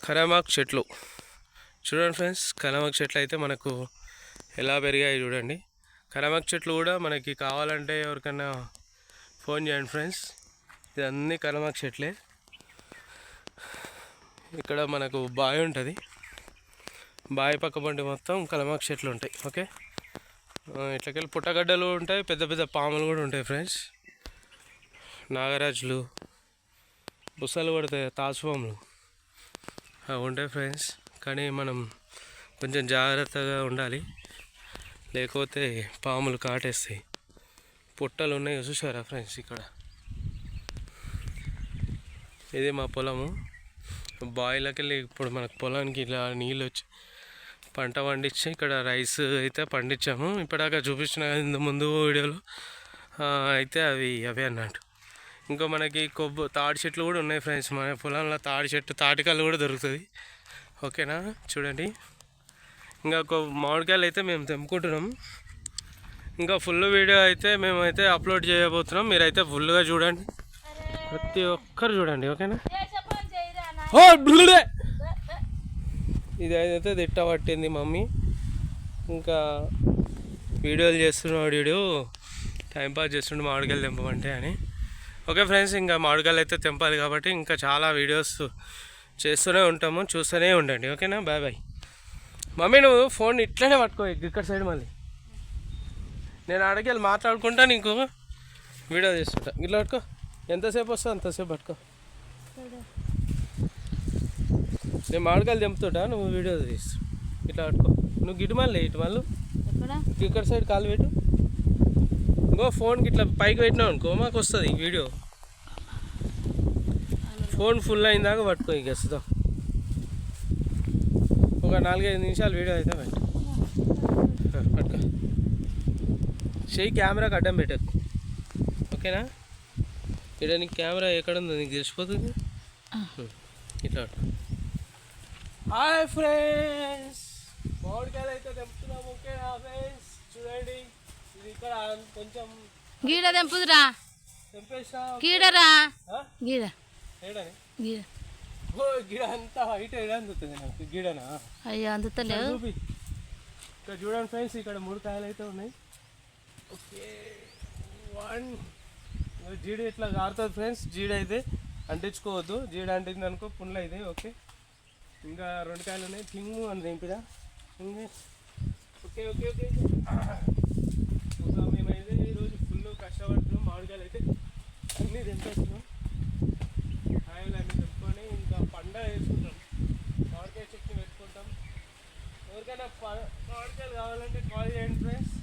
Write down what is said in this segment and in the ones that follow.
కరామాకు చెట్లు చూడండి ఫ్రెండ్స్. కరామాకు చెట్లు అయితే మనకు ఎలా పెరిగాయి చూడండి. కరామాకు చెట్లు కూడా మనకి కావాలంటే ఎవరికైనా ఫోన్ చేయండి ఫ్రెండ్స్. ఇది అన్నీ కరామాకు చెట్లే. ఇక్కడ మనకు బావి ఉంటుంది. బావి పక్క పంటి మొత్తం కరామాకు చెట్లు ఉంటాయి. ఓకే, ఇట్లకెళ్ళి పుట్టగడ్డలు ఉంటాయి, పెద్ద పెద్ద పాములు కూడా ఉంటాయి ఫ్రెండ్స్. నాగరాజులు, బుసలు పడతాయి, తాసుపాములు అవి ఉంటాయి ఫ్రెండ్స్. కానీ మనం కొంచెం జాగ్రత్తగా ఉండాలి, లేకపోతే పాములు కాటేస్తాయి. పుట్టలు ఉన్నాయి చూసారా ఫ్రెండ్స్. ఇక్కడ ఇది మా పొలము. బావిలోకి వెళ్ళి ఇప్పుడు మనకు పొలానికి ఇలా నీళ్ళు వచ్చి పంట పండించి ఇక్కడ రైస్ అయితే పండించాము. ఇప్పటిదాకా చూపించిన ఇంత ముందు వీడియోలో అయితే అవే అన్నట్టు. ఇంకా మనకి తాడి చెట్లు కూడా ఉన్నాయి ఫ్రెండ్స్. మన పొలంలో తాటికాయలు కూడా దొరుకుతుంది. ఓకేనా, చూడండి. ఇంకా మామిడికాయలు అయితే మేము తెంపుకుంటున్నాం. ఇంకా ఫుల్ వీడియో అయితే మేమైతే అప్లోడ్ చేయబోతున్నాం. మీరైతే ఫుల్గా చూడండి, ప్రతి ఒక్కరు చూడండి. ఓకేనా. ఇది అయితే తిట్ట పట్టింది మమ్మీ. ఇంకా వీడియోలు చేస్తున్నాడు వీడియో, టైంపాస్ చేస్తుండే మామిడికాయలు తెంపమంటే అని. ఓకే ఫ్రెండ్స్, ఇంకా మామిడికాయలు అయితే తెంపాలి కాబట్టి ఇంకా చాలా వీడియోస్ చేస్తూనే ఉంటాము, చూస్తూనే ఉండండి. ఓకేనా, బాయ్ బాయ్. మమ్మీ నువ్వు ఫోన్ ఇట్లనే పట్టుకో, ఇక్కడ సైడ్ మళ్ళీ నేను అడిగి మాట్లాడుకుంటా, నీకు వీడియో చేస్తుంటా. ఇట్లా పట్టుకో, ఎంతసేపు వస్తుందో అంతసేపు పట్టుకో. నేను మామిడికాయలు తెంపుతుంటా, నువ్వు వీడియో తీస్తు. ఇట్లా పట్టుకో. నువ్వు గిటు మళ్ళీ ఇక్కడ సైడ్ కాలు పెట్టు. ఇంకో ఫోన్కి ఇట్లా పైకి పెట్టినావు అనుకో మాకు వస్తుంది వీడియో. ఫోన్ ఫుల్ అయిందాక పట్టుకో. ఇక వస్తుందా ఒక 4-5 నిమిషాలు వీడియో అయితే పెట్టు. పట్టుకో, చెయ్యి కెమెరాకి అడ్డం పెట్టకు. ఓకేనా. ఇక్కడ నీకు కెమెరా ఎక్కడ ఉందో నీకు తెలిసిపోతుంది. ఇట్లా పట్టుకో. హాయ్ ఫ్రెండ్స్, మామిడికాయలు అయితే తెంపుతున్నాము. ఓకేనా ఫ్రెండ్స్, చూడండి. ఇది ఇక్కడ కొంచెం గీడ తెంపుదురా, తెంపేసా. గీడరా, గీడ గీడ గిడ అంతా హైట్ ఏడా అందుతుంది నాకు. గిడనా? అయ్యో అందుతలేదు. చూపి. ఇక్కడ చూడండి ఫ్రెండ్స్, ఇక్కడ 3 కాయలు అయితే ఉన్నాయి. ఓకే, 1 జీడ ఇట్లా కారుతుంది ఫ్రెండ్స్. జీడ అయితే అంటించుకోవద్దు, జీడ అంటింది అనుకో పుండ్లు అయితే. ఓకే, ఇంకా 2 కాయలు ఉన్నాయి. కింగ్ అని తెంపిదా. Okay okay okay. మేమైతే ఈరోజు ఫుల్ కష్టపడుతున్నాం. మామిడికాయలు అయితే అన్నీ తెంపేస్తున్నాం. కాయలు అన్నీ తెంపుకొని ఇంకా పండగ వేసుకుంటాం. మామిడికాయ చట్నీ పెట్టుకుంటాం. ఎవరికైనా మామిడికాయలు కావాలంటే కాల్ చేయండి ఫ్రెండ్స్,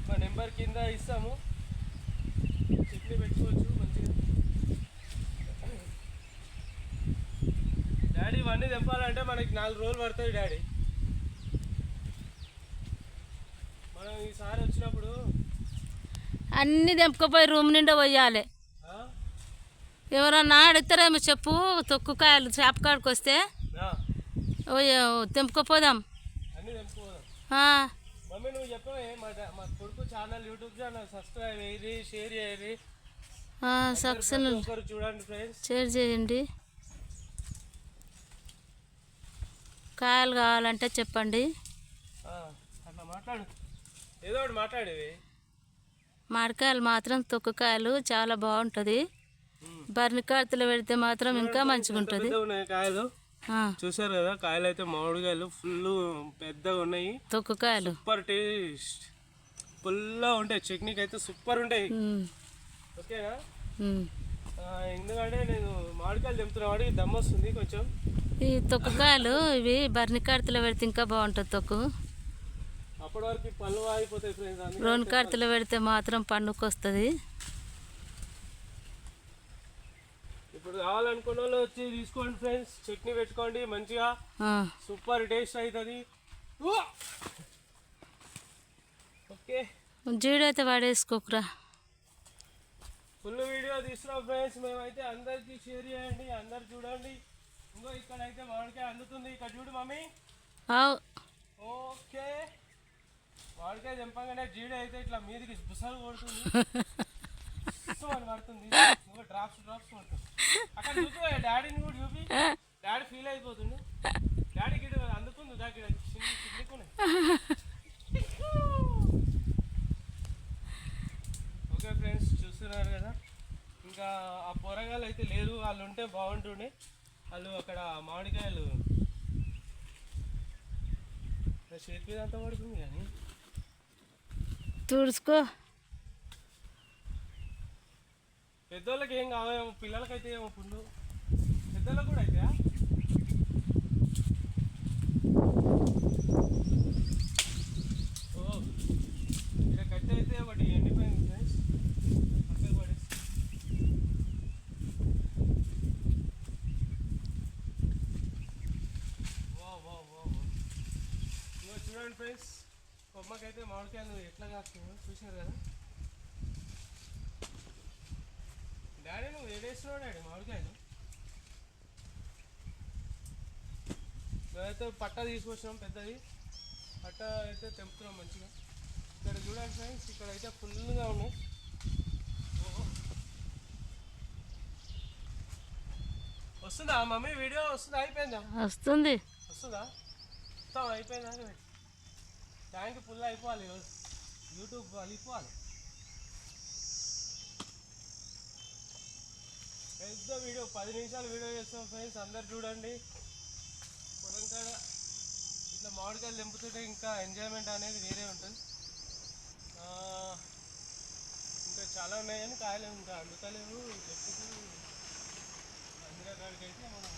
మా నెంబర్ కింద ఇస్తాము. చట్నీ పెట్టుకోవచ్చు మంచిగా. డాడీ ఇవన్నీ తెంపాలంటే మనకి 4 రోజులు పడుతుంది డాడీ. మనం ఈసారి వచ్చినప్పుడు అన్నీ తెంపుకపోయి రూమ్ నిండా పోయాలి. ఎవరన్నా అడుగుతారేమో చెప్పు. తొక్కుకాయలు చేపకాడికి వస్తే తెంపుకోపోదాం. అన్నీ తెంపుకోదాం. మమ్మీ నువ్వు చెప్పవే, మా కొడుకు ఛానల్, యూట్యూబ్ ఛానల్ సబ్స్క్రైబ్ అయ్యి షేర్ చేయండి. చూడండి ఫ్రెండ్స్, షేర్ చేయండి. కాయలు కావాలంటే చెప్పండి. అట్లా మాట్లాడు, ఏదో ఒకటి మాట్లాడేవి. మామిడికాయలు మాత్రం తొక్కుకాయలు చాలా బాగుంటుంది. బర్నికాయలు పెడితే మాత్రం ఇంకా మంచిగా ఉంటుంది. కాయలు చూసారు కదా, కాయలు అయితే మామిడికాయలు ఫుల్ పెద్దగా ఉన్నాయి. తొక్కుకాయలు సూపర్ టేస్ట్, ఫుల్గా ఉంటాయి. చట్నీకి అయితే సూపర్ ఉంటాయి. ఓకేనా. ఎందుకంటే నేను మామిడికాయలు తెంపుతున్నా, వాడికి దమ్ వస్తుంది కొంచెం. ఈ తొక్కుకాయలు ఇవి బర్నికాయలు పెడితే ఇంకా బాగుంటుంది తొక్కు. అప్పటి వరకు పళ్ళు ఆగిపోతాయి ఫ్రెండ్స్. రోనికాయలు పెడితే మాత్రం పండుగ వస్తుంది. ఇప్పుడు కావాలనుకున్న వాళ్ళు వచ్చి తీసుకోండి ఫ్రెండ్స్, చట్నీ పెట్టుకోండి మంచిగా, సూపర్ టేస్ట్ అవుతుంది. ఓకే, జీడైతే వాడేసుకోకురా. ఫుల్ వీడియో తీస్తున్నాం ఫ్రెండ్స్. మేమైతే అందరికి షేర్ చేయండి, అందరు చూడండి. ఇంకో ఇక్కడ అయితే మామిడికాయ అందుతుంది. ఇక్కడ చూడు మమ్మీ. ఓకే, మామిడికాయ తెంపగానే జీడ అయితే ఇట్లా మీదికి బుసలు కొడుతుంది. పడుతుంది, డ్రాప్స్ పడుతుంది. అక్కడ చూపి డాడీని కూడా చూపి. డాడీ ఫీల్ అయిపోతుండు. పోరగాళ్ళు అయితే లేరు, వాళ్ళు ఉంటే బాగుంటుండే. వాళ్ళు అక్కడ మామిడికాయలు చేతి మీద అంతా పడుతుంది కానీ తుడుచుకో. పెద్దోళ్ళకి ఏం కావాలేమో, పిల్లలకైతే ఏమో పుండు, పెద్దోళ్ళకి కూడా అయితే ఓ ఇక్కడ కట్టె అయితే ఒకటి ఎండిపోయింది ఫ్రెండ్స్, పక్కకు పడేసి. వా వా వా వా ఇగో చూడండి ఫ్రెండ్స్, కొమ్మకైతే మామిడికాయలు ఎట్లా కాస్తున్నాయో చూసారు కదా. డాడీ నువ్వు ఏడేస్తున్నావు డాడీ మామిడికాయలు? మేమైతే పట్ట తీసుకొచ్చినాం పెద్దది, పట్ట అయితే తెంపుతున్నాం మంచిగా. ఇక్కడ చూడండి ఫ్రెండ్స్, ఇక్కడ అయితే ఫుల్గా ఉన్నాయి. వస్తుందా మమ్మీ వీడియో వస్తుందా? అయిపోయిందా? వస్తుంది. వస్తుందా? మొత్తం అయిపోయిందా? ట్యాంక్ ఫుల్ అయిపోవాలి ఈరోజు, యూట్యూబ్ వెళ్ళిపోవాలి. పెద్ద వీడియో 10 నిమిషాలు వీడియో చేస్తాం ఫ్రెండ్స్, అందరు చూడండి. పొలం కాడ ఇట్లా మామిడికాయలు తెంపుతుంటే ఇంకా ఎంజాయ్మెంట్ అనేది వేరే ఉంటుంది. ఇంకా చాలా ఉన్నాయి కానీ కాయలు ఇంకా అందుతలేవు చెట్టుకు. అందులో కాడికైతే మనం